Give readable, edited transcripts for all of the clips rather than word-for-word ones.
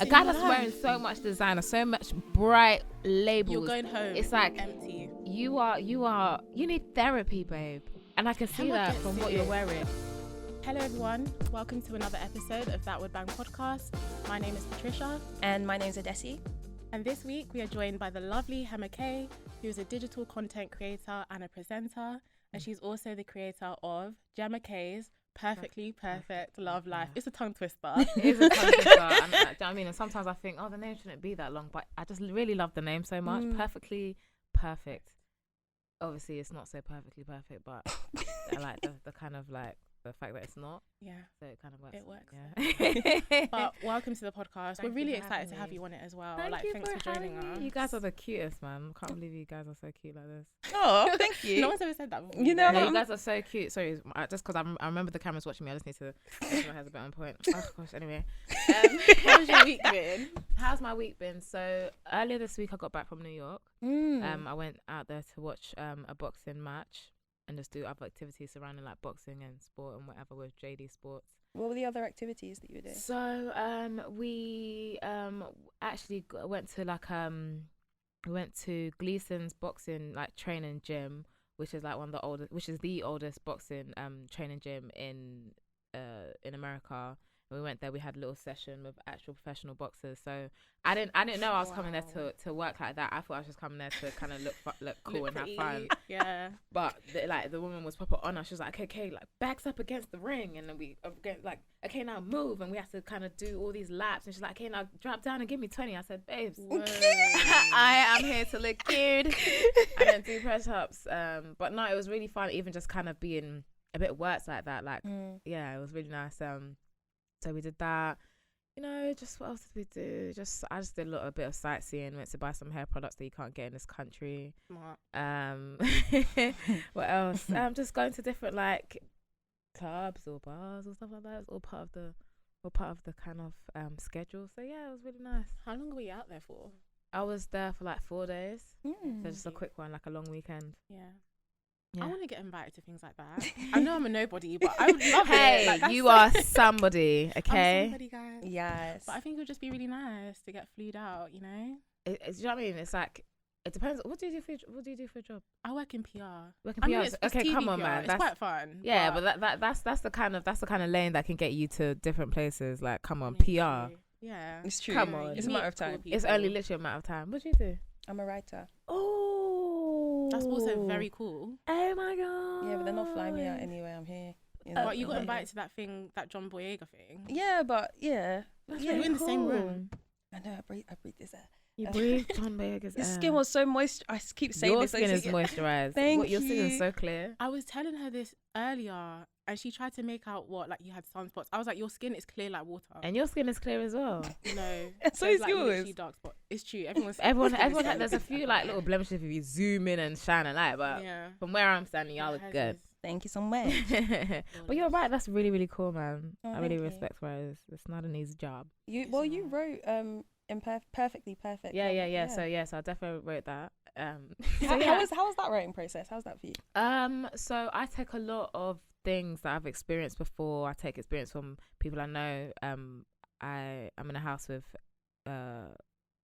A guy that's wearing so much designer, so much bright labels. You're going home. It's like empty. You need therapy, babe. And I can see that from what you're wearing. Hello everyone, welcome to another episode of That Would Bang podcast. My name is Patricia. And my name is Adessy. And this week we are joined by the lovely Hemah K, who is a digital content creator and a presenter. And she's also the creator of Hemah K's Perfectly Perfect Love Life. It's a tongue twister. It is a tongue twister. And, do you know what I mean? And sometimes I think, the name shouldn't be that long, but I just really love the name so much. Perfectly Perfect. Obviously, it's not so perfectly perfect, but I like the kind of like the fact that it's not. Yeah. So it kind of works. It works. Yeah. But welcome to the podcast. We're really excited to have me. you on it as well. Thanks for joining us. You guys are the cutest, man. I can't believe you guys are so cute like this. Oh, thank you. No one's ever said that before. You know, No, you guys are so cute. Sorry, just because I remember the cameras watching me, I just need to make sure my hair's a bit on point. Oh gosh, anyway. How's your week been? How's my week been? So earlier this week I got back from New York. I went out there to watch a boxing match and just do other activities surrounding like boxing and sport and whatever with JD Sports. What were the other activities that you were doing? So we actually went to Gleason's boxing like training gym, which is like the oldest boxing training gym in America. We went there. We had a little session with actual professional boxers. So I didn't know I was coming there to work like that. I thought I was just coming there to kind of look cool and have fun. Yeah. But the woman was proper on us. She was like, okay, like backs up against the ring, and then we like, okay, now move, and we have to kind of do all these laps. And she's like, okay, now drop down and give me 20. I said, babes, I am here to look cute. I didn't do press ups. But no, it was really fun. Even just kind of being a bit worse like that. Like, yeah, it was really nice. So we did that, just what else did we do? I just did a little bit of sightseeing, went to buy some hair products that you can't get in this country. Smart. What else? Just going to different like clubs or bars or stuff like that. It's all part of the kind of schedule. So yeah, it was really nice. How long were you out there for? I was there for like 4 days. So just a quick one, like a long weekend. Yeah. Yeah. I want to get invited to things like that. I know I'm a nobody, but I would love it. Hey, Like, you are somebody, okay? I'm somebody, guys. Yes. But I think it would just be really nice to get flued out, Do you know what I mean? It's like, it depends. What do you do for a job? I work in PR. I mean, it's okay, TV come on, PR. man. It's quite fun. Yeah, but that's the kind of lane that can get you to different places. Like, come on, I mean, PR. true. Yeah. It's true. Come on. It's a matter of time. It's only literally a matter of time. What do you do? I'm a writer. Oh, That's also very cool. Oh my god. Yeah, but they're not flying me out anyway. I'm here. But you got invited to that thing, that John Boyega thing. Yeah, but yeah. You're in the same room. I know. I breathe this air. You breathe John Boyega's air. His skin was so moist. I keep saying Your this. skin is moisturized. Thank Your skin you. is so clear. I was telling her this earlier, and she tried to make out you had sunspots. I was like, your skin is clear like water. And your skin is clear as well. No. So there's, is like, yours. literally dark spot. It's true. Everyone there's a few like little blemishes if you zoom in and shine a light, but yeah. from where I'm standing, y'all look good. Thank you so much. But you're right, that's really, really cool, man. Oh, I really thank you. respect where it's not an easy job. You wrote Perfectly Perfect. Yeah. So I definitely wrote that. How was that writing process? How's that for you? So I take a lot of things that I've experienced before. I take experience from people I know. I'm in a house with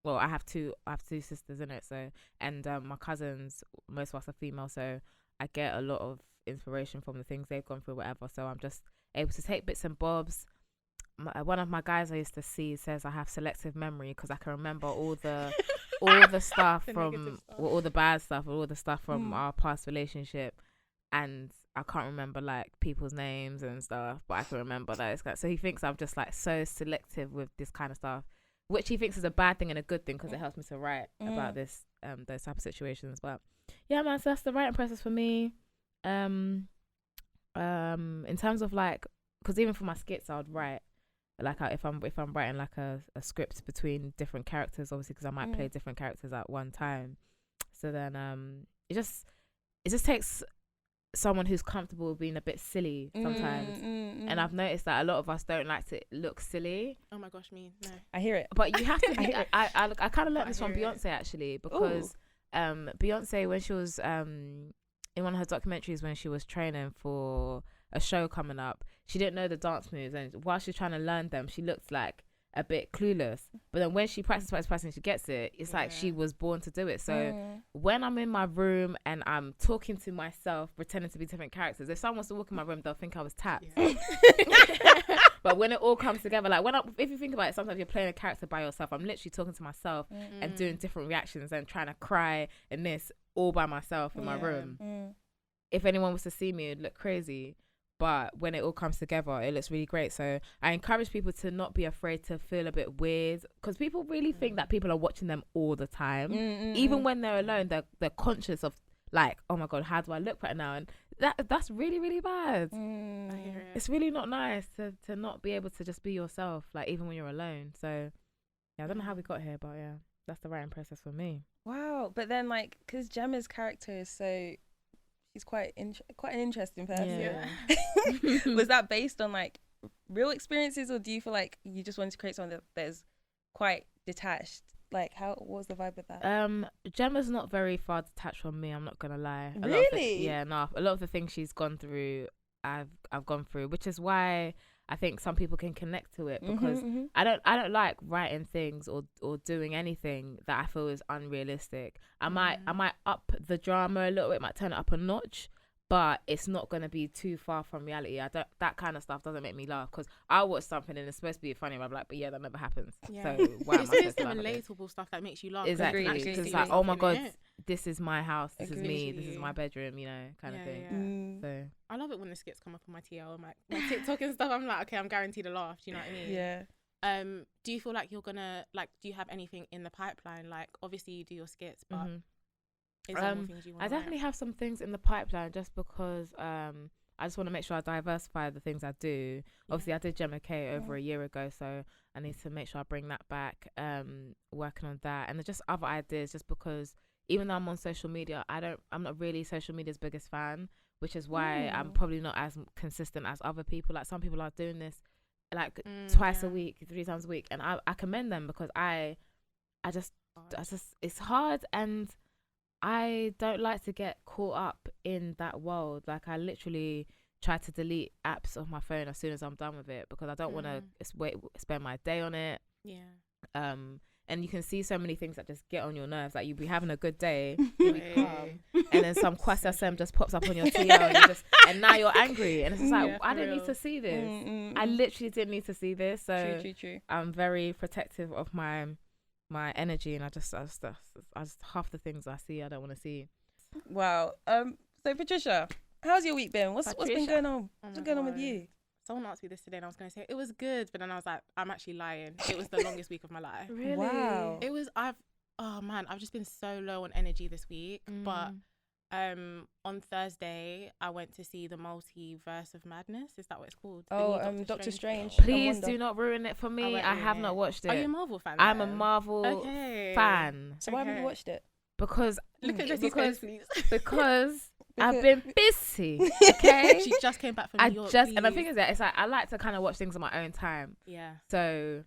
I have two sisters in it, so and my cousins, most of us are female, so I get a lot of inspiration from the things they've gone through, whatever. So I'm just able to take bits and bobs. One of my guys I used to see says I have selective memory because I can remember all the stuff from all the bad stuff, all the stuff from our past relationship, and I can't remember like people's names and stuff, but I can remember those guys. So he thinks I'm just like so selective with this kind of stuff, which he thinks is a bad thing and a good thing because it helps me to write about this those type of situations. But yeah, man, so that's the writing process for me. In terms of like, because even for my skits I would write like if I'm writing like a script between different characters, obviously because I might play different characters at one time, so then it just takes someone who's comfortable with being a bit silly sometimes. And I've noticed that a lot of us don't like to look silly. Oh my gosh, me no. I hear it. But you have to be, I kind of learned this from Beyonce actually, because Beyonce, when she was in one of her documentaries, when she was training for a show coming up, she didn't know the dance moves, and while she was trying to learn them, she looked like a bit clueless. But then when she practices, she gets it. It's like she was born to do it. So when I'm in my room and I'm talking to myself, pretending to be different characters, if someone wants to walk in my room, they'll think I was tapped. But when it all comes together, like if you think about it, sometimes you're playing a character by yourself. I'm literally talking to myself and doing different reactions and trying to cry and this all by myself in my room. If anyone was to see me, it'd look crazy. But when it all comes together, it looks really great. So I encourage people to not be afraid to feel a bit weird, because people really think that people are watching them all the time. Even when they're alone, they're conscious of like, oh my God, how do I look right now? And that's really, really bad. I hear it. It's really not nice to not be able to just be yourself, like even when you're alone. So yeah, I don't know how we got here, but yeah, that's the writing process for me. Wow. But then like, because Gemma's character is so... He's quite an interesting person. Yeah. Was that based on like real experiences, or do you feel like you just wanted to create something that is quite detached? Like, what was the vibe with that? Gemma's not very far detached from me. I'm not gonna lie. Really? A lot of the things she's gone through, I've gone through, which is why I think some people can connect to it, because I don't like writing things or doing anything that I feel is unrealistic. I might up the drama a little bit, might turn it up a notch, but it's not going to be too far from reality. That kind of stuff doesn't make me laugh, because I'll watch something and it's supposed to be funny, and I'm like, but yeah, that never happens. So why am I supposed to laugh at it? Relatable stuff that makes you laugh. Exactly. Because It's like, oh my God, this is my house, this is me, this is my bedroom, kind of thing. So I love it when the skits come up on my TL, my TikTok and stuff. I'm like, okay, I'm guaranteed a laugh. Do you know what I mean? Yeah. Do you feel like you're gonna do you have anything in the pipeline? Like, obviously you do your skits, but is there more things you want? I definitely have some things in the pipeline, just because I just want to make sure I diversify the things I do. Obviously, I did Hemah K over a year ago, so I need to make sure I bring that back. Working on that, and there's just other ideas. Just because even though I'm on social media, I'm not really social media's biggest fan, which is why I'm probably not as consistent as other people. Like, some people are doing this like twice a week, 3 times a week, and I commend them, because I just it's hard, and I don't like to get caught up in that world. Like, I literally try to delete apps off my phone as soon as I'm done with it, because I don't want to spend my day on it. Yeah. And you can see so many things that just get on your nerves. Like, you'll be having a good day, and then some Kwasi SM just pops up on your TL, and now you're angry. And it's just like, I didn't need to see this. I literally didn't need to see this. So True. I'm very protective of my energy, and I just half the things I see I don't want to see. Wow. So Patricia, how's your week been? What's been going on? What's going on with you? Someone asked me this today, and I was going to say it was good, but then I was like, I'm actually lying. It was the longest week of my life. Really? Wow. It was. I've just been so low on energy this week. But on Thursday, I went to see the multiverse of Madness. Is that what it's called? Doctor Strange. Please do not ruin it for me. I have not watched it. Are you a Marvel fan? I'm a Marvel fan. So why haven't you watched it? Because look at Jesse's face, please. Because I've been busy. Okay. She just came back from New York. And the thing is that it's like, I like to kind of watch things on my own time. Yeah. So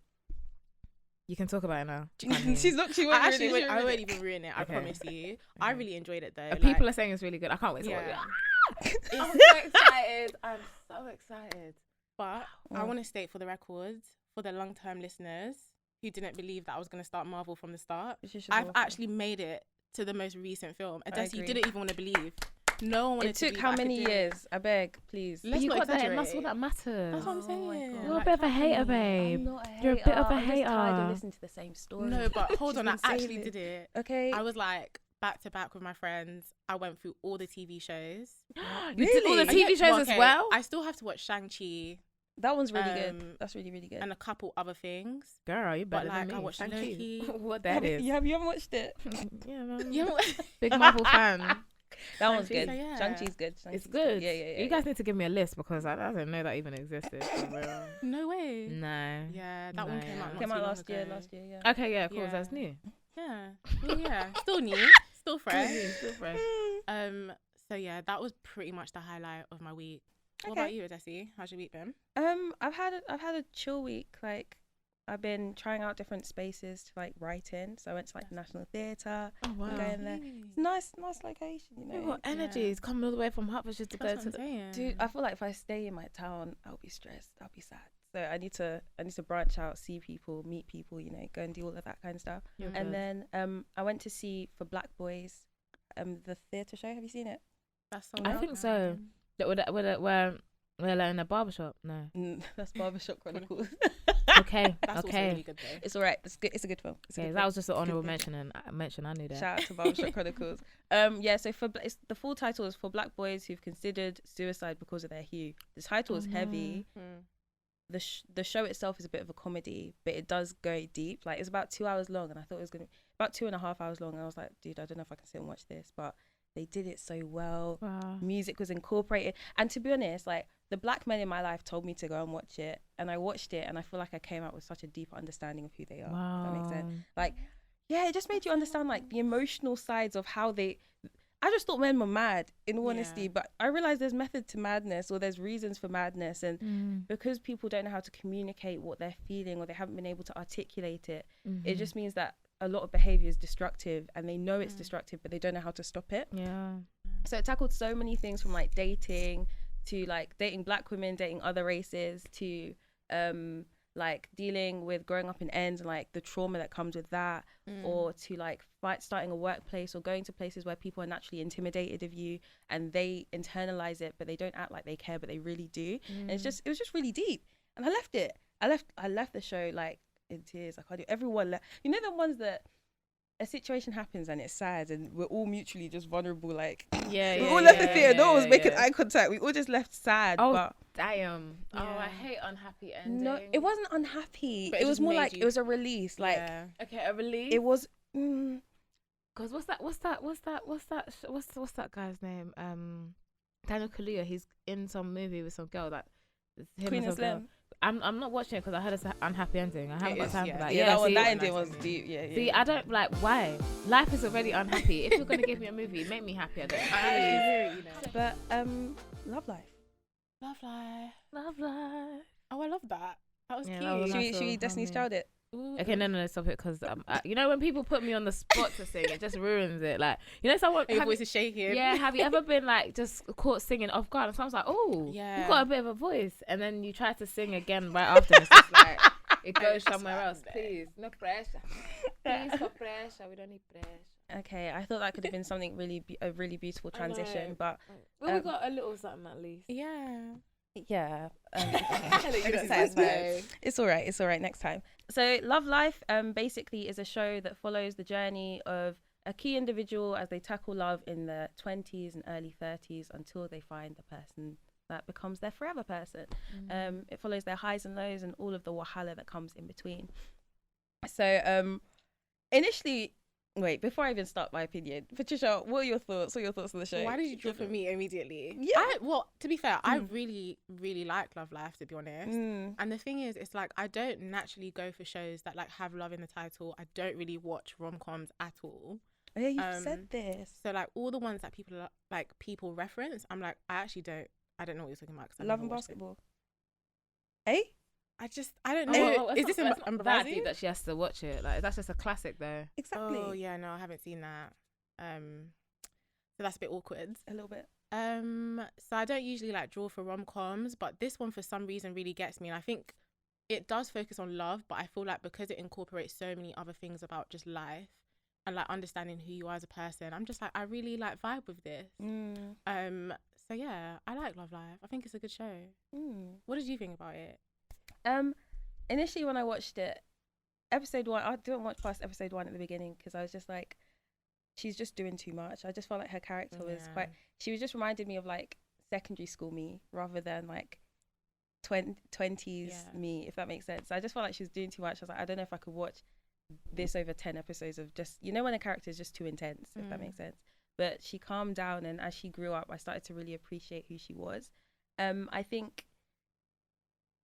you can talk about it now. She I won't even ruin it. I promise you. I really enjoyed it though. People are saying it's really good. I can't wait to watch it. I'm so excited. I'm so excited. But I want to state for the record, for the long-term listeners who didn't believe that I was going to start Marvel from the start, I've actually made it to the most recent film. Adessy, you didn't even want to believe. No one wanted to believe. It took how many years? I beg, please. Let's you not got exaggerate. that, and that's all that matters. That's what I'm saying. You're a bit of a hater, babe. I'm not a hater. You're a bit of a hater. I'm just tired of listening to the same story. No, but hold on. I actually did it. Okay. I was like back to back with my friends. I went through all the TV shows. You did all the TV shows as well? I still have to watch Shang-Chi. That one's really good. That's really, really good. And a couple other things. Girl, you better than me. I watched Loki. What that is? You haven't watched it? Yeah, man. Big Marvel fan. That one's good. So, yeah. Shang-Chi's good. It's good. Yeah. You guys need to give me a list, because I didn't know that even existed. For real. No way. No. Yeah, that one came out. Came out last year. Yeah. Okay, yeah, cool. That's new. Yeah. Well, yeah. Still new. Still fresh. Still fresh. So yeah, that was pretty much the highlight of my week. Okay. What about you, Adessy? How's your week been? I've had a chill week. Like, I've been trying out different spaces to like write in. So I went to like the National Theatre. Oh wow. Going there. It's nice location, you know. You've got energy. It's coming all the way from Hertfordshire to go to the... Dude, I feel like if I stay in my town, I'll be stressed. I'll be sad. So I need to branch out, see people, meet people, you know, go and do all of that kind of stuff. And then I went to see for Black Boys, the theatre show. Have you seen it? That's I think so. Where like in a barbershop? No. That's Barbershop Chronicles. Okay. That's also really good though. It's all right. It's good. It's a good film. That was just an honourable mention, and I knew that. Shout out to Barbershop Chronicles. So the full title is For Black Boys Who've Considered Suicide Because of Their Hue. The title is heavy. The show itself is a bit of a comedy, but it does go deep. Like, it's about 2 hours long, and I thought it was about 2.5 hours long, and I was like, dude, I don't know if I can sit and watch this, but they did it so well. Wow. Music was incorporated, and to be honest, like, the black men in my life told me to go and watch it, and I watched it, and I feel like I came out with such a deeper understanding of who they are. Wow. If that makes sense. Like, yeah, it just made you understand like the emotional sides of how they. I just thought men were mad, in all honesty, but I realized there's method to madness, or there's reasons for madness, and because people don't know how to communicate what they're feeling, or they haven't been able to articulate it, it just means that a lot of behavior is destructive, and they know it's destructive, but they don't know how to stop it. Yeah. So it tackled so many things, from like dating to like dating black women, dating other races, to like dealing with growing up in ends and like the trauma that comes with that, or to like starting a workplace, or going to places where people are naturally intimidated of you and they internalize it, but they don't act like they care, but they really do. And it was just really deep, and I left it. I left the show like in tears. I can't do. Everyone left. You know, the ones that a situation happens and it's sad, and we're all mutually just vulnerable. Like, we all left the theater. No one was making eye contact. We all just left sad. Oh, but damn. Yeah. Oh, I hate unhappy endings. No, it wasn't unhappy. But it was more like it was a release. Like, okay, a release. it was. Cause what's that guy's name? Daniel Kaluuya. He's in some movie with some girl that. Queen and Slim. I'm not watching it because I heard it's an unhappy ending. I haven't got time for that. That ending was deep. Yeah. See, I don't like why. Life is already unhappy. If you're gonna give me a movie, make me happy. I don't. But Love Life. Love life. Oh, I love that. That was cute. Should we Destiny's Child it? Ooh. Okay, no, stop it, because you know, when people put me on the spot to sing, it just ruins it. Like, you know, someone your voice is shaking. Yeah, have you ever been like just caught singing off guard, and someone's like, "Oh, yeah, you got a bit of a voice," and then you try to sing again right after, and it's just like it goes somewhere else. Please, no pressure. Please, no pressure. We don't need pressure. Okay, I thought that could have been something a really beautiful transition, but well, we got a little something at least. Yeah. It's all right next time. So Love Life basically is a show that follows the journey of a key individual as they tackle love in their 20s and early 30s until they find the person that becomes their forever person. It follows their highs and lows and all of the wahala that comes in between. So initially, wait, before I even start my opinion, Patricia, what are your thoughts? What are your thoughts on the show? Why did you draw for me immediately? Yeah. Well, to be fair, I really, really like Love Life, to be honest. And the thing is, it's like, I don't naturally go for shows that like have love in the title. I don't really watch rom-coms at all. Oh, yeah, you've said this. So like all the ones that people reference, I'm like, I don't know what you're talking about. Love and Basketball. Eh? I don't know. Is this that deep that she has to watch it? Like, that's just a classic though. Exactly. Oh yeah, no, I haven't seen that. So that's a bit awkward. A little bit. So I don't usually like draw for rom-coms, but this one for some reason really gets me, and I think it does focus on love, but I feel like because it incorporates so many other things about just life and like understanding who you are as a person, I'm just like, I really like vibe with this. So yeah, I like Love Life. I think it's a good show. What did you think about it? Initially when I watched it, episode 1, I didn't watch past episode 1 at the beginning because I was just like, she's just doing too much. I just felt like her character was she was just reminded me of like secondary school me rather than like 20s me, if that makes sense. I just felt like she was doing too much. I was like, I don't know if I could watch this over 10 episodes of just, you know, when a character is just too intense, if that makes sense. But she calmed down, and as she grew up, I started to really appreciate who she was. I think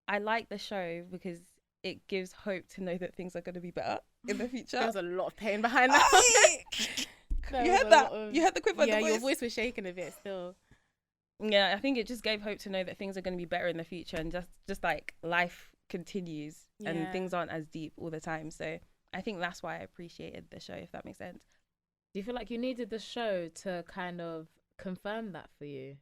I like the show because it gives hope to know that things are going to be better in the future. There's a lot of pain behind that. You heard that? You heard the quip on the voice? Your voice was shaking a bit still. Yeah, I think it just gave hope to know that things are going to be better in the future, and just like life continues and things aren't as deep all the time. So I think that's why I appreciated the show, if that makes sense. Do you feel like you needed the show to kind of confirm that for you?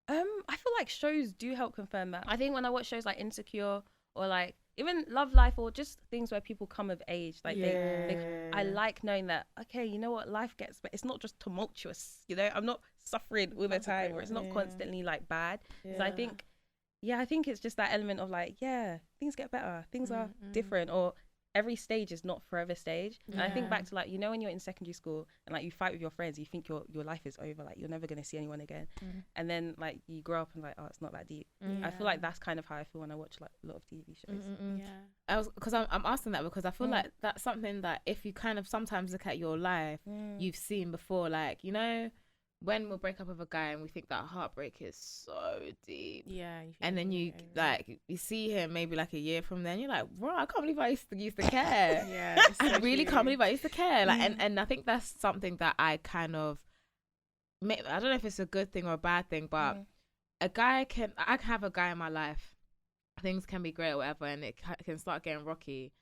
I feel like shows do help confirm that. I think when I watch shows like Insecure or like even love life, or just things where people come of age. Like I like knowing that, okay, you know what, life gets, but it's not just tumultuous, you know, I'm not suffering all the time, or it's not constantly like bad. So I think it's just that element of like, things get better, things are different, or every stage is not forever stage. And I think back to like, you know, when you're in secondary school and like you fight with your friends, you think your life is over, like you're never going to see anyone again. And then like you grow up and like, oh, it's not that deep. I feel like that's kind of how I feel when I watch like a lot of TV shows. Because I'm asking that because I feel like that's something that if you kind of sometimes look at your life, you've seen before. Like, you know, when we'll break up with a guy and we think that heartbreak is so deep, and then you like you see him maybe like a year from then, you're like, bro, I can't believe I used to care. I really can't believe I used to care. Like, and I think that's something that I kind of, I don't know if it's a good thing or a bad thing, but I can have a guy in my life, things can be great or whatever, and it can start getting rocky.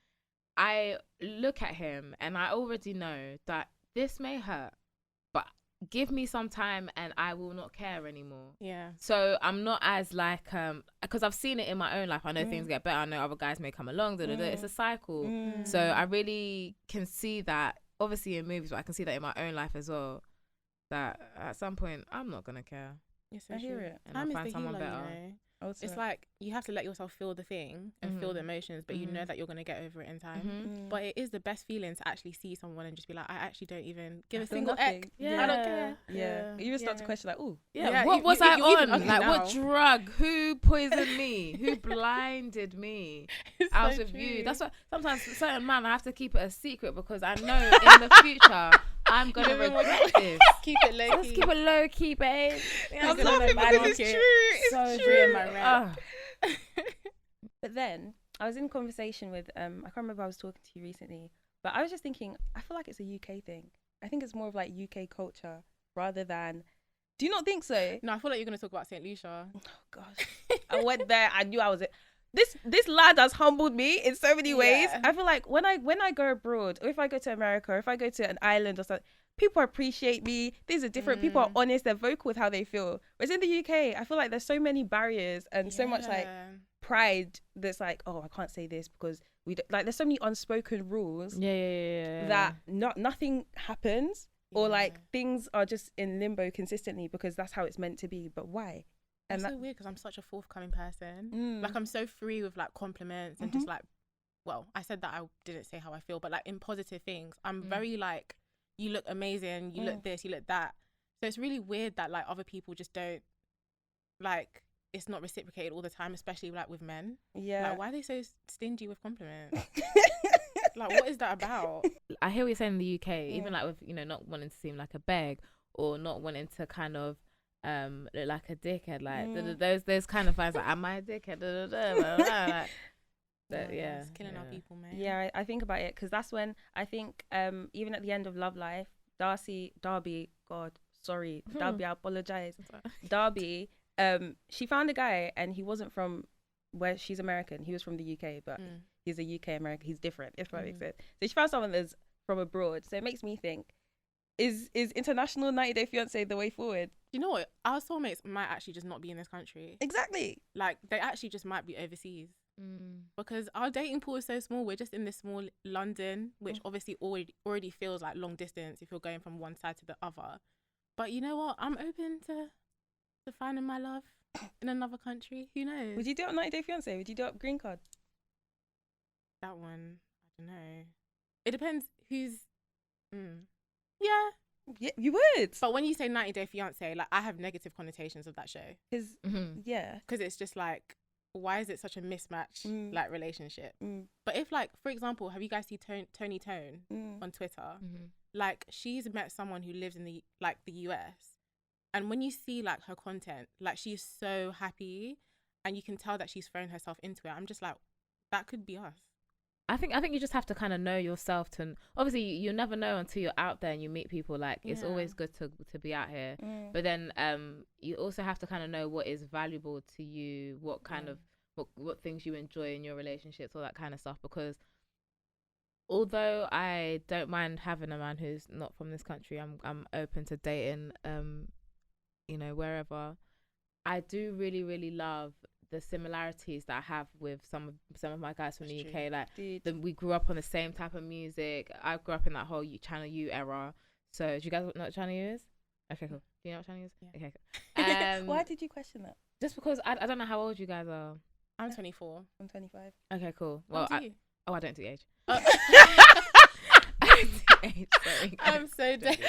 I look at him and I already know that this may hurt, but give me some time and I will not care anymore. So I'm not as like because I've seen it in my own life. I know things get better. I know other guys may come along. It's a cycle. So I really can see that, obviously in movies, but I can see that in my own life as well, that at some point I'm not gonna care. I hear it. And I'll find someone better. You know? It's like you have to let yourself feel the thing and feel the emotions, but you know that you're going to get over it in time. But it is the best feeling to actually see someone and just be like, I actually don't even give a single ick. I don't care. You even start to question like, what was I on? Like, what drug? Who poisoned me? Who blinded me? I was with you. That's why sometimes certain man I have to keep it a secret, because I know in the future I'm gonna regret this. Keep it low key. Let's keep it low key, babe. I'm laughing because it's true. It's true. But then I was in conversation with I can't remember, I was talking to you recently, but I was just thinking, I feel like it's a UK thing. I think it's more of like UK culture rather than. Do you not think so? No, I feel like you're gonna talk about St. Lucia. Oh gosh, I went there. I knew I was it. This lad has humbled me in so many ways. I feel like when I go abroad, or if I go to America, or if I go to an island or something, people appreciate me. These are different. People are honest. They're vocal with how they feel. Whereas in the UK, I feel like there's so many barriers and so much like pride that's like, oh, I can't say this because we don't, like. There's so many unspoken rules. That nothing happens, or like things are just in limbo consistently because that's how it's meant to be. But why? And that's so weird because I'm such a forthcoming person. Like I'm so free with like compliments and just like, well, I said that I didn't say how I feel, but like in positive things, I'm very like, you look amazing, you look this, you look that. So it's really weird that like other people just don't, like, it's not reciprocated all the time, especially like with men. Like, why are they so stingy with compliments? Like, what is that about? I hear what you're saying in the UK, even like with, you know, not wanting to seem like a beg or not wanting to kind of look like a dickhead, like those kind of vibes, like, am I a dickhead? Like, it's killing our people, man. I think about it because that's when I think even at the end of Love Life, Darby, God, sorry, Darby, I apologize. Darby, she found a guy and he wasn't from where she's American. He was from the UK, but he's a UK American. He's different, if that makes sense. So she found someone that's from abroad. So it makes me think, is international 90-day fiance the way forward? You know what? Our soulmates might actually just not be in this country. Exactly. Like, they actually just might be overseas. Because our dating pool is so small. We're just in this small London, which obviously already feels like long distance if you're going from one side to the other. But you know what? I'm open to finding my love in another country. Who knows? Would you do it on 90-day fiance? Would you do it green card? That one, I don't know. It depends who's... Yeah, you would. But when you say 90-day fiance, like, I have negative connotations of that show. Because it's just like, why is it such a mismatch like relationship? But if, like, for example, have you guys seen Tony Tone on Twitter? Like, she's met someone who lives in the US, and when you see like her content, like, she's so happy and you can tell that she's thrown herself into it. I'm just like, that could be us. I think you just have to kind of know yourself to, obviously you never know until you're out there and you meet people. Like, it's always good to be out here, but then you also have to kind of know what is valuable to you, what kind of what things you enjoy in your relationships, all that kind of stuff. Because although I don't mind having a man who's not from this country, I'm open to dating you know, wherever. I do really, really love the similarities that I have with some of my guys from the That's UK. true. Like we grew up on the same type of music. I grew up in that whole Channel U era. So do you guys know what Channel U is? Okay, cool. Do you know what Channel U is? Yeah. Okay, cool. Why did you question that? Just because I don't know how old you guys are. I'm 24. I'm 25. Okay, cool. Well, How do you? I don't do age. Oh. I don't do age. Sorry. I'm so dead.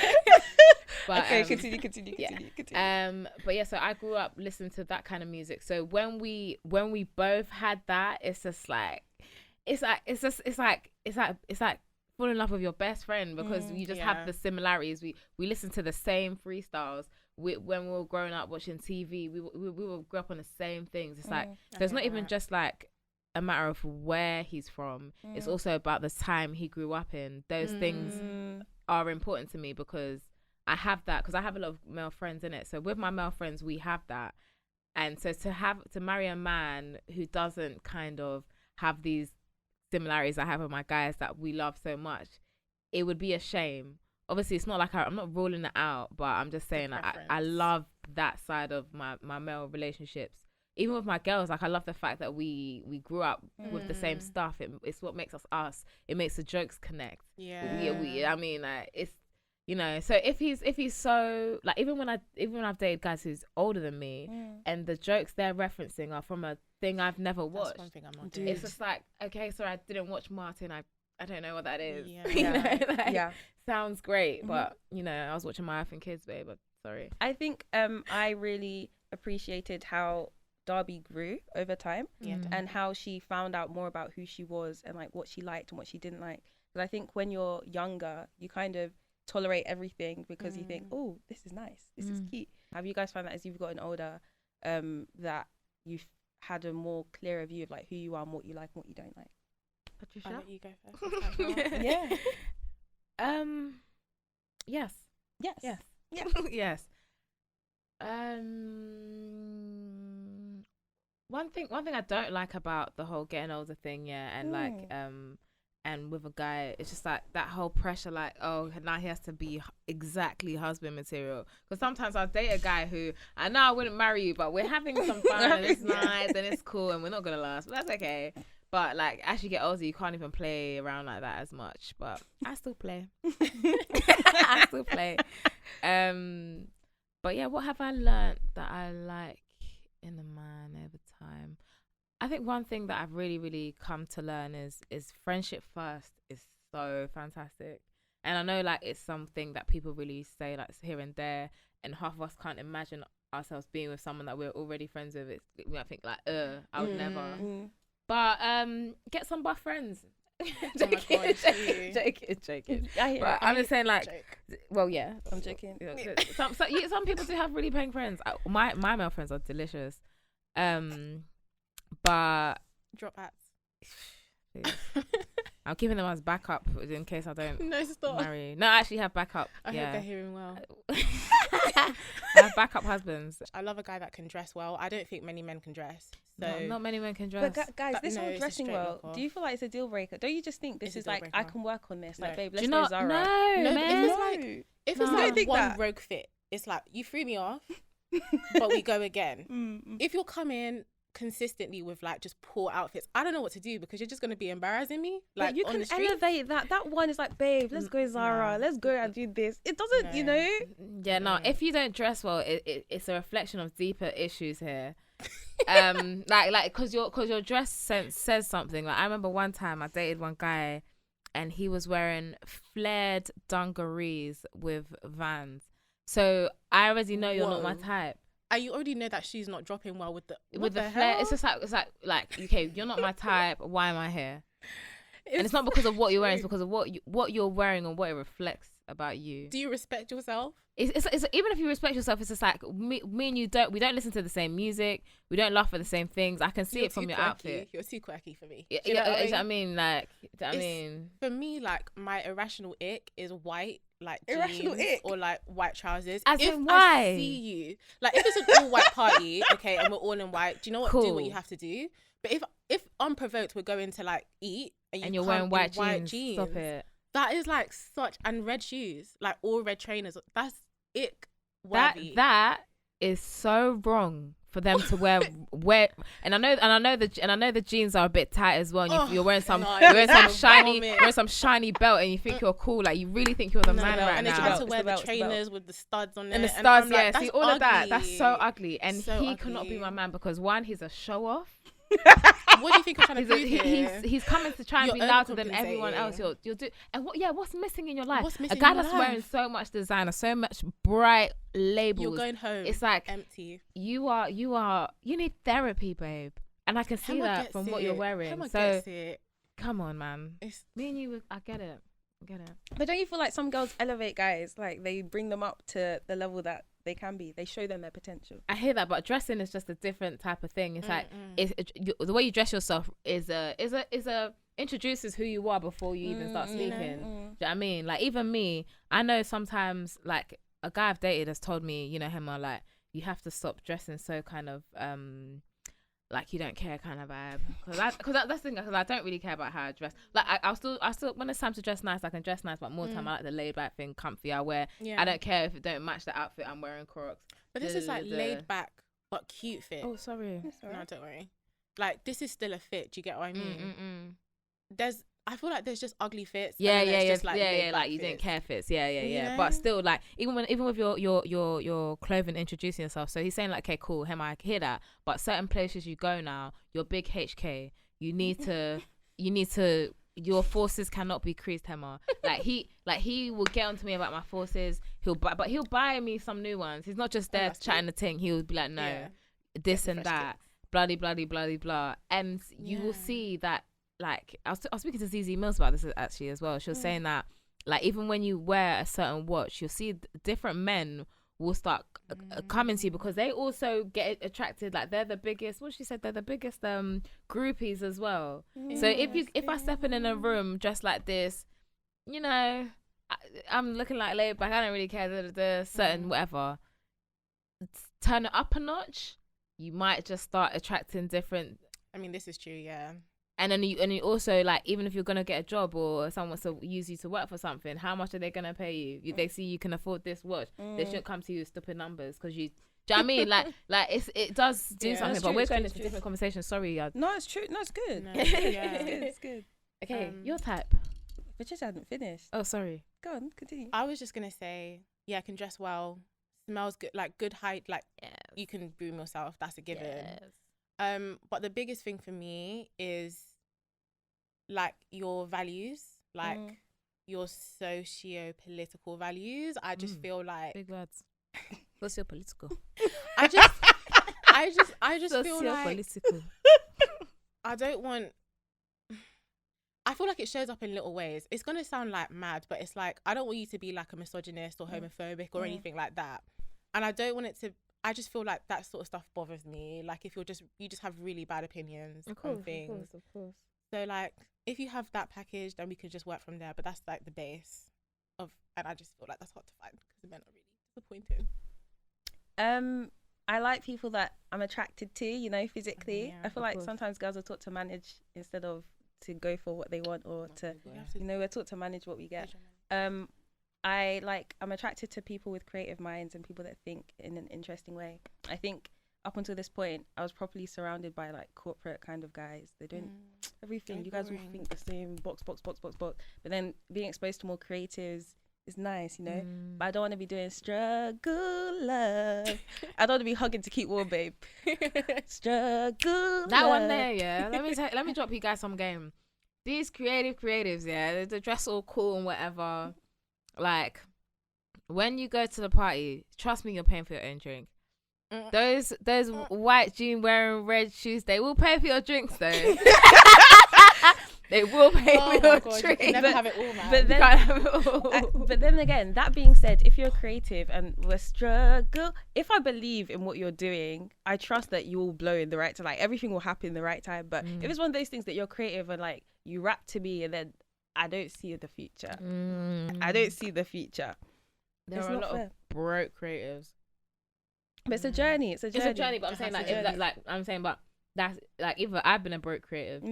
But, Okay, continue. But yeah, so I grew up listening to that kind of music. So when we both had that, it's just like it's like falling in love with your best friend, because you just have the similarities. We listen to the same freestyles. When we were growing up watching TV, we grew up on the same things. It's like, so it's not even just like a matter of where he's from. It's also about the time he grew up in. Those things are important to me, because I have that, because I have a lot of male friends in it. So with my male friends, we have that. And so to marry a man who doesn't kind of have these similarities I have with my guys that we love so much, it would be a shame. Obviously, it's not like I'm not ruling it out, but I'm just saying I love that side of my male relationships. Even with my girls, like I love the fact that we grew up with the same stuff. It's what makes us. It makes the jokes connect. I mean, it's, you know. So if he's so, like, even when I've dated guys who's older than me, and the jokes they're referencing are from a thing I've never watched. That's one thing I'm not doing. It's just like, okay, so I didn't watch Martin. I don't know what that is. Sounds great, but you know, I was watching My Wife and Kids, babe. But sorry. I think I really appreciated how Darby grew over time, and how she found out more about who she was and like what she liked and what she didn't like. Because I think when you're younger, you kind of tolerate everything because you think, oh, this is nice, this is cute. Have you guys found that as you've gotten older, that you've had a more clearer view of like who you are and what you like and what you don't like? Patricia, I'll let you go first. Yeah. Yes. Yes. One thing I don't like about the whole getting older thing, and like and with a guy, it's just like that whole pressure, like, oh, now he has to be exactly husband material. Because sometimes I'll date a guy who I know I wouldn't marry you, but we're having some fun and it's nice and it's cool and we're not gonna last, but that's okay. But like, as you get older, you can't even play around like that as much. But I still play. But yeah, what have I learned that I like in a man over time? I think one thing that I've really, really come to learn is friendship first is so fantastic. And I know like it's something that people really say like here and there, and half of us can't imagine ourselves being with someone that we're already friends with. I think like, I would never. But get some buff friends. Joking. But I'm just saying, like, well, yeah, I'm joking. Some people do have really paying friends. My male friends are delicious. But drop hats. I'm keeping them as backup in case I don't marry. No, I actually have backup. I hope they're hearing well. I have backup husbands. I love a guy that can dress well. I don't think many men can dress. So not many men can dress. But guys, this whole dressing well, do you feel like it's a deal breaker? Don't you just think this is like, I can work on this? Like, babe, let's go Zara. No, man. If it's like one rogue fit, it's like, you threw me off, but we go again. If you're coming consistently with like just poor outfits, I don't know what to do, because you're just going to be embarrassing me. Like, you can elevate that one is like, babe, let's go Zara, let's go and do this. It doesn't, you know. If you don't dress well, it's a reflection of deeper issues here. like because your dress sense says something. Like, I remember one time I dated one guy and he was wearing flared dungarees with Vans, so I already know you're not my type. You already know that she's not dropping well with the flare. It's just like okay, you're not my type. Why am I here? And it's not because of what you're wearing. It's because of what you're wearing and what it reflects about you. Do you respect yourself? It's even if you respect yourself, it's just like me and you we don't listen to the same music. We don't laugh at the same things. I can see it from your outfit. You're too quirky for me. You know what I mean? For me, like, my irrational ick is white, like, irrational jeans ick, or like white trousers. As in why? I see you, like, if it's an all white party, okay, and we're all in white, do you know what? Cool. Do what you have to do. But if unprovoked, we're going to like eat and you're wearing white jeans, stop it. That is like and red shoes, like all red trainers. That's ick worthy. That is so wrong for them to wear, and I know the jeans are a bit tight as well. And you're wearing some shiny belt, and you think you're cool. Like you really think you're the man right and now. they try to wear the trainers with the studs on and it. the studs, and I'm like, see all of that. ugly. That's so ugly, and So he ugly. cannot be my man because one, he's a show off. What do you think you're trying to prove here? He's coming to try and You're be louder than everyone else. overcompensating. You'll do. And what's missing in your life? What's A missing guy in your that's life? wearing so much designer, so much bright labels. You're going home. It's like empty. you need therapy, babe. And I can see Hemah that gets from what it. you're wearing. Hemah So gets it. come on, man. It's Me and you, I get it. But don't you feel like some girls elevate guys? Like they bring them up to the level that they can be. They show them their potential. I hear that, but dressing is just a different type of thing. It's like the way you dress yourself is introduces who you are before you even start speaking. Do you know what I mean? Like even me, I know sometimes like a guy I've dated has told me, Hemah, like you have to stop dressing so kind of like you don't care kind of vibe. Because that's the thing. Because I don't really care about how I dress. Like I still when it's time to dress nice, I can dress nice. But more time I like the laid back thing, comfy. I wear. Yeah. I don't care if it don't match the outfit I'm wearing. Crocs. But this is like laid back but cute fit. Oh, sorry. No, don't worry. Like this is still a fit. Do you get what I mean? I feel like there's just ugly fits. Yeah. Just, like, Like you didn't care fits. Yeah. You know? But still, like even with your clothing introducing yourself. So he's saying like, okay, cool, Hemah, I hear that. But certain places you go now, your big HK, you need to, your forces cannot be creased, Hemah. Like he will get onto me about my forces. He'll buy me some new ones. He's not just there chatting the thing. He'll be like, no, this and that, bloody, blah. And you will see that. Like I was speaking to ZZ Mills about this actually as well. She was saying that like even when you wear a certain watch, you'll see different men will start coming to you because they also get attracted. Like they're the biggest. What she said, they're the biggest groupies as well. So if I step in a room dressed like this, I'm looking like laid back. I don't really care. The certain whatever. Turn it up a notch. You might just start attracting different. I mean, this is true, yeah. And then you also like even if you're gonna get a job or someone wants to use you to work for something, how much are they gonna pay you? They see you can afford this watch. They shouldn't come to you with stupid numbers because you. Do you know what I mean? Like it does do something, but we're going into different conversations. Sorry, no, it's true. No, it's good. No, It's good. Okay, your type. Patricia hadn't finished. Oh, sorry. Go on, continue. I was just gonna say, yeah, can dress well, smells good, like good height, like you can groom yourself. That's a given. Yes. But the biggest thing for me is like your values, like your socio-political values. I just feel like big words. Socio-political. I just feel like political. I don't want. I feel like it shows up in little ways. It's gonna sound like mad, but it's like I don't want you to be like a misogynist or homophobic or anything like that, and I don't want it to. I just feel like that sort of stuff bothers me. Like if you just have really bad opinions on things. Of course. So like if you have that package, then we could just work from there. But that's like the base of, and I just feel like that's hard to find because the men are really disappointed. I like people that I'm attracted to, physically. Yeah, I feel like sometimes girls are taught to manage instead of to go for what they want or we're taught to manage what we get. I'm attracted to people with creative minds and people that think in an interesting way. I think up until this point, I was properly surrounded by like corporate kind of guys. They're doing everything. You guys all think the same, box. But then being exposed to more creatives is nice, But I don't want to be doing struggle love. I don't want to be hugging to keep warm, babe. Struggle that love. one there, yeah. Let me drop you guys some game. These creatives, yeah, they dress all cool and whatever. Like when you go to the party, trust me, you're paying for your own drink. Those white jean wearing red shoes, they will pay for your drinks though. They will pay for your drinks. You can never have it all, man. But then, you can't have it all. but then again, that being said, if you're creative and we're struggle, if I believe in what you're doing, I trust that you will blow in the right time. Like everything will happen in the right time. But if it's one of those things that you're creative and like you rap to me and then I don't see the future. I don't see the future. There are a lot of broke creatives. But it's a journey. It's a journey. But I'm saying like, if that, I'm saying, but that's like, either I've been a broke creative.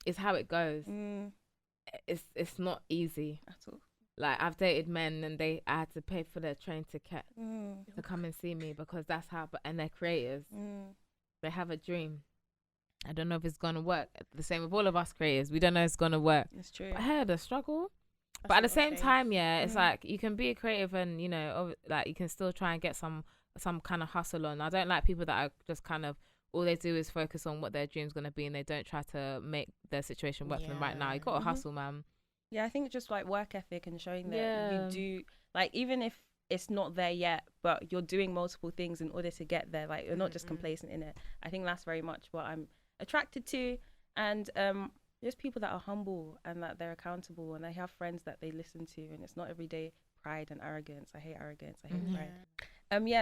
It's how it goes. It's not easy at all. Like I've dated men and I had to pay for their train ticket to come and see me because that's how. And they're creators. They have a dream. I don't know if it's gonna work. The same with all of us creators. We don't know if it's gonna work. It's true. I heard a struggle. But at the same time, it's like you can be a creative and, you know, like you can still try and get some kind of hustle on. I don't like people that are just kind of, all they do is focus on what their dream's going to be and they don't try to make their situation work for them right now. You got to hustle, man. Yeah, I think just like work ethic and showing that you do, like, even if it's not there yet, but you're doing multiple things in order to get there. Like, you're not just complacent in it. I think that's very much what I'm attracted to. And just people that are humble and that they're accountable and they have friends that they listen to, and it's not everyday pride and arrogance. I hate arrogance. I hate pride.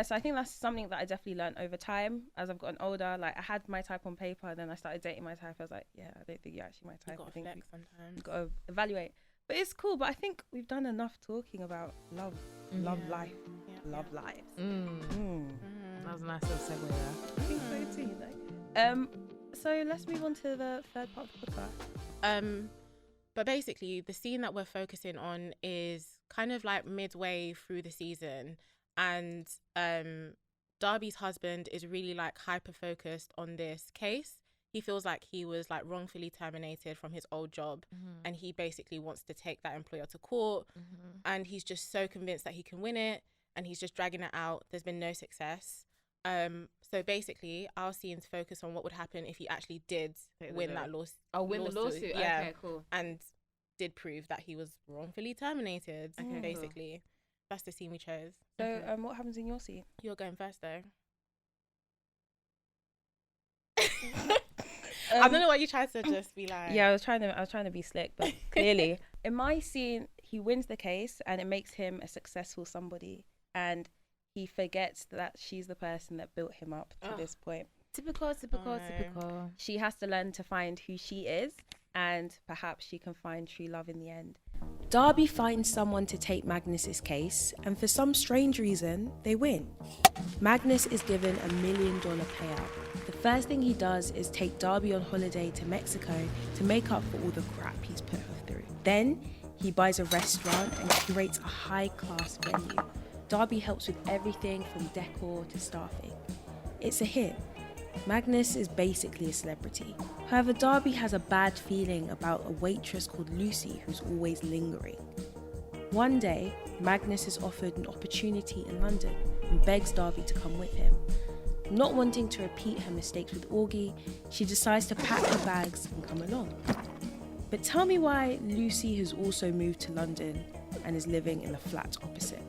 So I think that's something that I definitely learned over time as I've gotten older. Like, I had my type on paper, and then I started dating my type. I was like, I don't think you're actually my type. I think you've got to evaluate. But it's cool. But I think we've done enough talking about love life, love lives. That was a nice little segue there. I think so too. Like, so let's move on to the third part of the podcast. But basically, the scene that we're focusing on is kind of like midway through the season, and Darby's husband is really like hyper focused on this case. He feels like he was like wrongfully terminated from his old job, and he basically wants to take that employer to court, and he's just so convinced that he can win it, and he's just dragging it out. There's been no success. So basically, our scenes focus on what would happen if he actually did win that lawsuit. Oh, win the lawsuit. Yeah. Okay, cool. And did prove that he was wrongfully terminated. Okay, basically. Cool. That's the scene we chose. So, what happens in your scene? You're going first, though. I don't know why you tried to just be like. Yeah, I was trying to be slick, but clearly, in my scene, he wins the case, and it makes him a successful somebody, and he forgets that she's the person that built him up to this point. Typical. She has to learn to find who she is, and perhaps she can find true love in the end. Darby finds someone to take Magnus's case, and for some strange reason, they win. Magnus is given $1 million payout. The first thing he does is take Darby on holiday to Mexico to make up for all the crap he's put her through. Then he buys a restaurant and curates a high-class venue. Darby helps with everything from decor to staffing. It's a hit. Magnus is basically a celebrity. However, Darby has a bad feeling about a waitress called Lucy who's always lingering. One day, Magnus is offered an opportunity in London and begs Darby to come with him. Not wanting to repeat her mistakes with Augie, she decides to pack her bags and come along. But tell me why Lucy has also moved to London and is living in the flat opposite.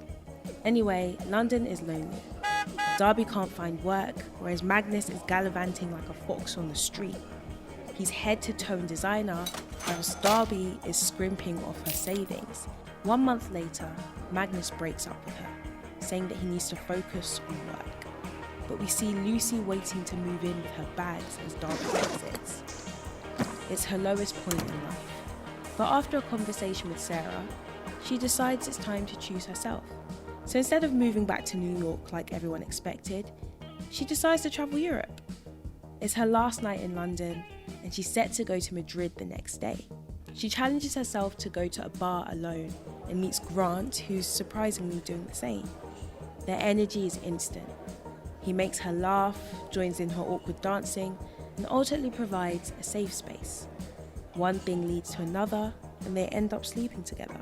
Anyway, London is lonely. Darby can't find work, whereas Magnus is gallivanting like a fox on the street. He's head to toe in designer, whereas Darby is scrimping off her savings. 1 month later, Magnus breaks up with her, saying that he needs to focus on work. But we see Lucy waiting to move in with her bags as Darby exits. It's her lowest point in life. But after a conversation with Sarah, she decides it's time to choose herself. So instead of moving back to New York like everyone expected, she decides to travel Europe. It's her last night in London, and she's set to go to Madrid the next day. She challenges herself to go to a bar alone and meets Grant, who's surprisingly doing the same. Their energy is instant. He makes her laugh, joins in her awkward dancing, and ultimately provides a safe space. One thing leads to another, and they end up sleeping together.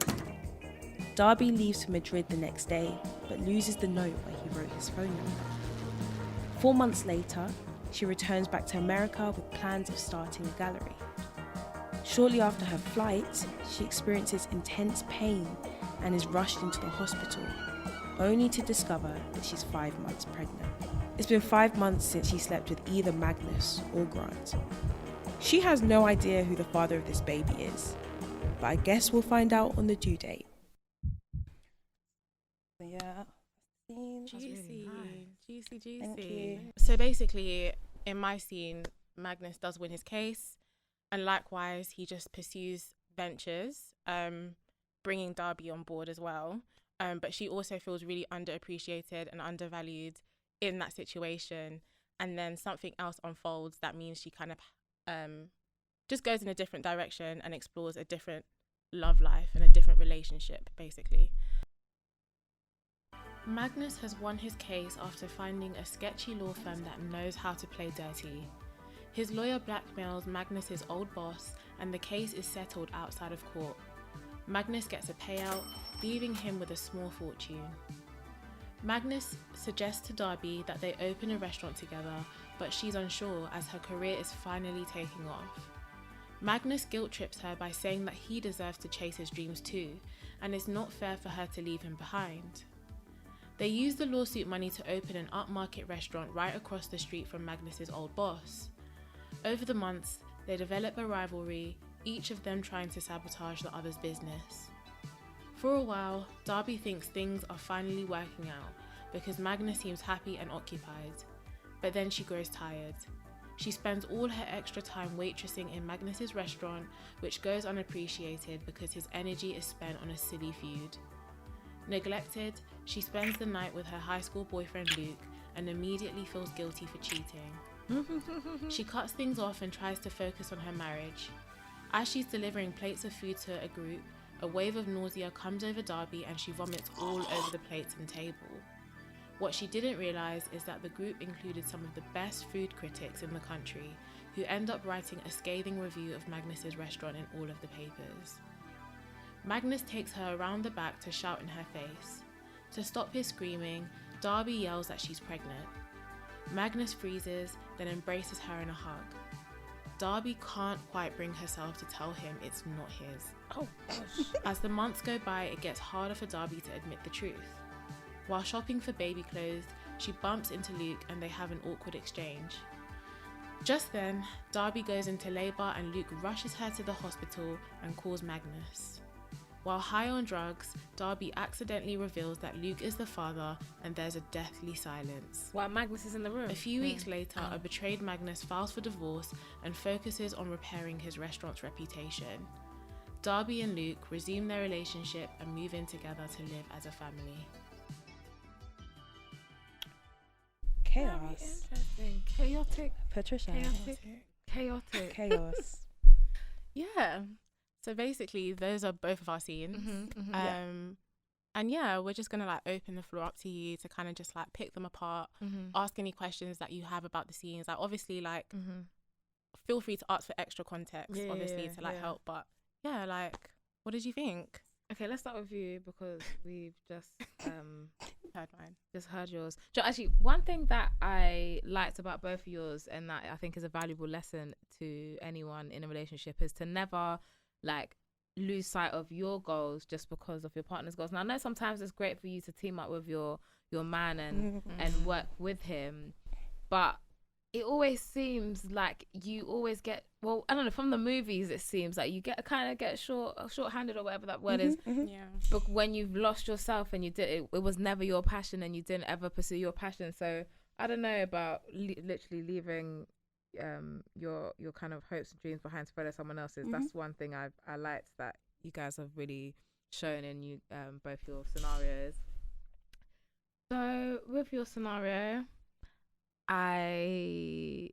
Darby leaves for Madrid the next day, but loses the note where he wrote his phone number. 4 months later, she returns back to America with plans of starting a gallery. Shortly after her flight, she experiences intense pain and is rushed into the hospital, only to discover that she's 5 months pregnant. It's been 5 months since she slept with either Magnus or Grant. She has no idea who the father of this baby is, but I guess we'll find out on the due date. Yeah. Juicy. Thank you. So basically, in my scene, Magnus does win his case, and likewise, he just pursues ventures, bringing Darby on board as well. But she also feels really underappreciated and undervalued in that situation. And then something else unfolds that means she kind of just goes in a different direction and explores a different love life and a different relationship, basically. Magnus has won his case after finding a sketchy law firm that knows how to play dirty. His lawyer blackmails Magnus's old boss, and the case is settled outside of court. Magnus gets a payout, leaving him with a small fortune. Magnus suggests to Darby that they open a restaurant together, but she's unsure as her career is finally taking off. Magnus guilt trips her by saying that he deserves to chase his dreams too, and it's not fair for her to leave him behind. They use the lawsuit money to open an upmarket restaurant right across the street from Magnus's old boss. Over the months, they develop a rivalry, each of them trying to sabotage the other's business. For a while, Darby thinks things are finally working out because Magnus seems happy and occupied, but then she grows tired. She spends all her extra time waitressing in Magnus's restaurant, which goes unappreciated because his energy is spent on a silly feud. Neglected, she spends the night with her high school boyfriend Luke and immediately feels guilty for cheating. She cuts things off and tries to focus on her marriage. As she's delivering plates of food to a group, a wave of nausea comes over Darby and she vomits all over the plates and table. What she didn't realise is that the group included some of the best food critics in the country, who end up writing a scathing review of Magnus's restaurant in all of the papers. Magnus takes her around the back to shout in her face. To stop his screaming, Darby yells that she's pregnant. Magnus freezes, then embraces her in a hug. Darby can't quite bring herself to tell him it's not his. Oh gosh. As the months go by, it gets harder for Darby to admit the truth. While shopping for baby clothes, she bumps into Luke and they have an awkward exchange. Just then, Darby goes into labour and Luke rushes her to the hospital and calls Magnus. While high on drugs, Darby accidentally reveals that Luke is the father and there's a deathly silence. While Magnus is in the room. A few weeks later, a betrayed Magnus files for divorce and focuses on repairing his restaurant's reputation. Darby and Luke resume their relationship and move in together to live as a family. Chaos. Interesting. Chaotic. Patricia. Chaotic. Chaos. Yeah. So basically, those are both of our scenes. And yeah, we're just going to like open the floor up to you to kind of just like pick them apart, ask any questions that you have about the scenes. Like obviously like feel free to ask for extra context, to like help. But yeah, like what did you think? Okay, let's start with you because we've just Heard mine. just heard yours. So actually, one thing that I liked about both of yours and that I think is a valuable lesson to anyone in a relationship is to never like lose sight of your goals just because of your partner's goals. Now I know sometimes it's great for you to team up with your man and work with him, but it always seems like you always get, well, I don't know, from the movies it seems like you get short-handed or whatever that word is. Yeah. But when you've lost yourself and you did it was never your passion and you didn't ever pursue your passion. So I don't know about literally leaving your kind of hopes and dreams behind to follow someone else's. That's one thing I liked that you guys have really shown in you both your scenarios. So with your scenario, I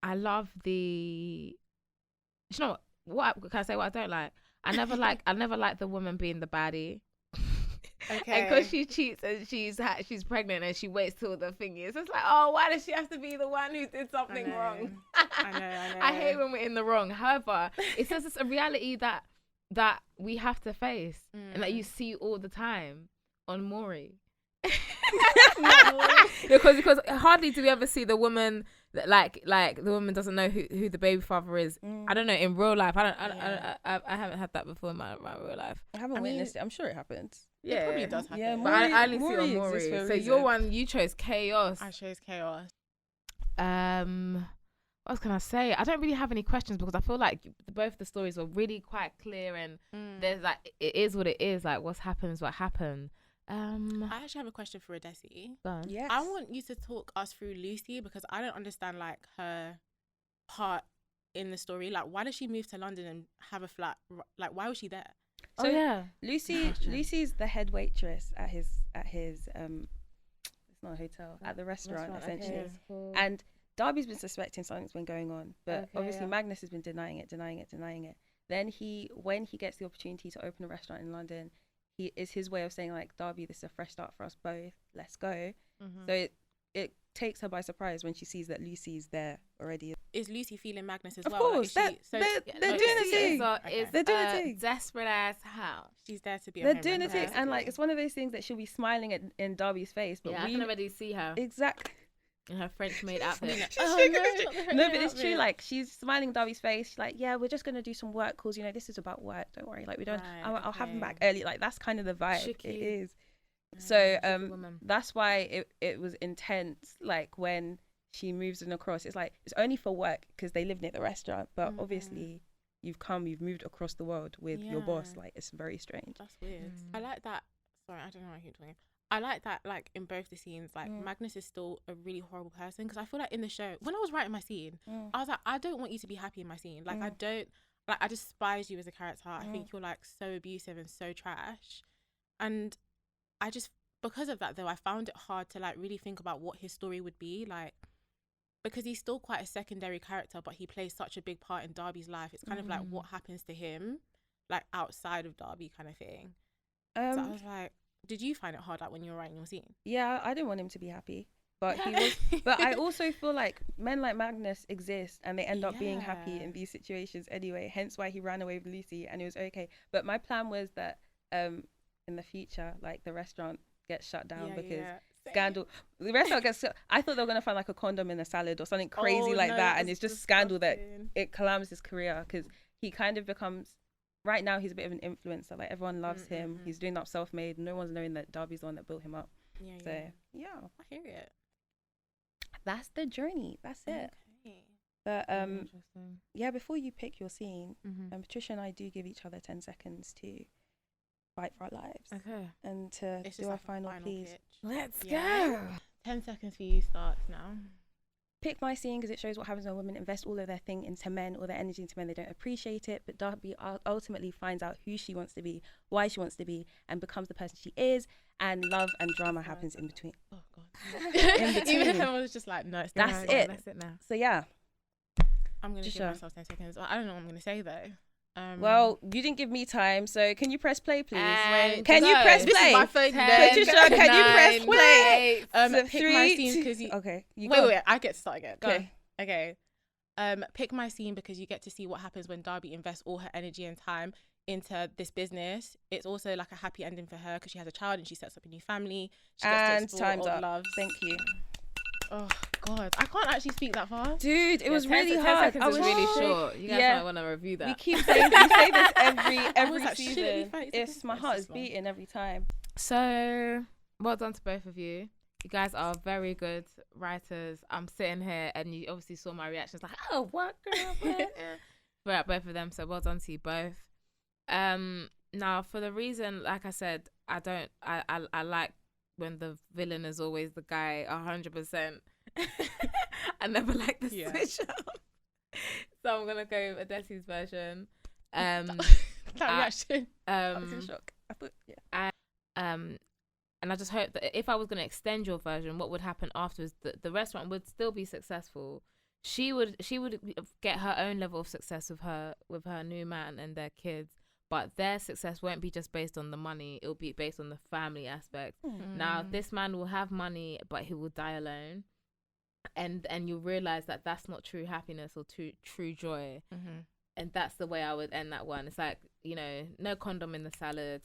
love the, you know what can I say what I don't like? I never like the woman being the baddie. Okay. And because she cheats and she's pregnant and she waits till the thing is, it's like, oh, why does she have to be the one who did something wrong? I know. I hate when we're in the wrong. However, it's just a reality that we have to face and that you see all the time on Maury. because hardly do we ever see the woman that like the woman doesn't know who the baby father is. I don't know, in real life I haven't had that before in my real life. I haven't witnessed it. I'm sure it happens. It probably does happen. Yeah, but I only see it on Maury. So your one, you chose chaos. I chose chaos. What else can I say? I don't really have any questions because I feel like both the stories were really quite clear and there's like, it is what it is, like what's happened is what happened. I actually have a question for Adessy. Yes. I want you to talk us through Lucy because I don't understand like her part in the story. Like, why did she move to London and have a flat? Like, why was she there? So Lucy's the head waitress at his it's not a hotel, at the restaurant essentially. Okay. And Darby's been suspecting something's been going on, but obviously Magnus has been denying it. Then when he gets the opportunity to open a restaurant in London, it's his way of saying like, Darby, this is a fresh start for us both. Let's go. So it takes her by surprise when she sees that Lucy's there already. Is Lucy feeling Magnus as Of well? course, they're doing a thing. They're doing a thing. Desperate as how. She's there to be. They're doing a thing, and like it's one of those things that she'll be smiling in Darby's face, but I can already see her exactly in her French maid outfit. No, but it's true. Like she's smiling in Darby's face. She's like, yeah, we're just gonna do some work calls. You know, this is about work. Don't worry. Like we don't. I'll have them back early. Like that's kind of the vibe. It is. So that's why it was intense. Like when she moves them across, it's like it's only for work because they live near the restaurant. But obviously, you've moved across the world with your boss. Like it's very strange. That's weird. I like that. Sorry, I don't know why I keep talking. I like that. Like in both the scenes, like Magnus is still a really horrible person because I feel like in the show, when I was writing my scene, I was like, I don't want you to be happy in my scene. Like I don't. Like I despise you as a character. I think you're like so abusive and so trash, and I just, because of that though, I found it hard to like really think about what his story would be like, because he's still quite a secondary character, but he plays such a big part in Darby's life. It's kind of like what happens to him, like outside of Darby kind of thing. So I was like, did you find it hard like when you were writing your scene? Yeah, I didn't want him to be happy, but he was. But I also feel like men like Magnus exist and they end up being happy in these situations anyway. Hence why he ran away with Lucy and it was okay. But my plan was that in the future, like the restaurant gets shut down because scandal. The restaurant gets. I thought they were gonna find like a condom in a salad or something crazy that, and it's just scandal that it collapses his career because he kind of becomes. Right now, he's a bit of an influencer. Like everyone loves him. He's doing up self-made. No one's knowing that Darby's the one that built him up. I hear it. That's the journey. That's it. Okay. But before you pick your scene, Patricia and I do give each other 10 seconds to fight for our lives. Okay. And to do our final please. Let's go. 10 seconds for you starts now. Pick my scene because it shows what happens when women invest all of their thing into men, all their energy into men. They don't appreciate it, but Darby ultimately finds out who she wants to be, why she wants to be, and becomes the person she is. And love and drama happens in between. Oh God! In between. Even if I was just like, no, that's it. That's it now. So yeah, I'm gonna give myself 10 seconds. Well, I don't know what I'm gonna say though. Well, you didn't give me time, so can you press play, please? Can you press play? This is my phone. Patricia, can you press play? Pick my scene because you. Okay. Wait. I get to start again. Okay. Pick my scene because you get to see what happens when Darby invests all her energy and time into this business. It's also like a happy ending for her because she has a child and she sets up a new family. She gets to time's up. Loves. Thank you. Oh God, I can't actually speak that fast. Dude, it was really hard. 10 seconds was really short. You guys might want to review that. We keep saying we say this every season. It's my heart is beating every time. So well done to both of you. You guys are very good writers. I'm sitting here and you obviously saw my reactions like, oh, what girl? We're at both of them, so well done to you both. Now for the reason, like I said, I like when the villain is always the guy 100%. I never like the switch up. So I'm gonna go with Adessy's version. That reaction. I was in shock. I thought, and I just hope that if I was gonna extend your version, what would happen afterwards? The restaurant would still be successful. She would get her own level of success with her new man and their kids. But their success won't be just based on the money. It'll be based on the family aspect. Now, this man will have money, but he will die alone. And you'll realize that that's not true happiness or true joy. And that's the way I would end that one. It's like, no condom in the salad.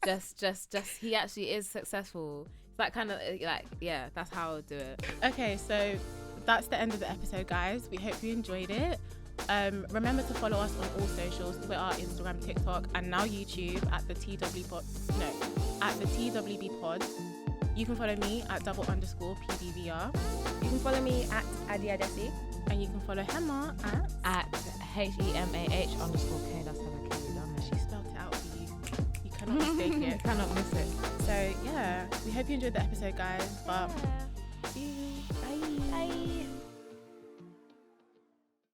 Just he actually is successful. It's that kind of that's how I would do it. Okay, so that's the end of the episode, guys. We hope you enjoyed it. Remember to follow us on all socials, Twitter, Instagram, TikTok, and now YouTube at the TWB pod. You can follow me at _PDVR. You can follow me at Adessy. And you can follow Hemah at HEMAH_K. That's Hemah K. She spelled it out for you. You cannot mistake it. You cannot miss it. So yeah, we hope you enjoyed the episode, guys. But see you. Bye.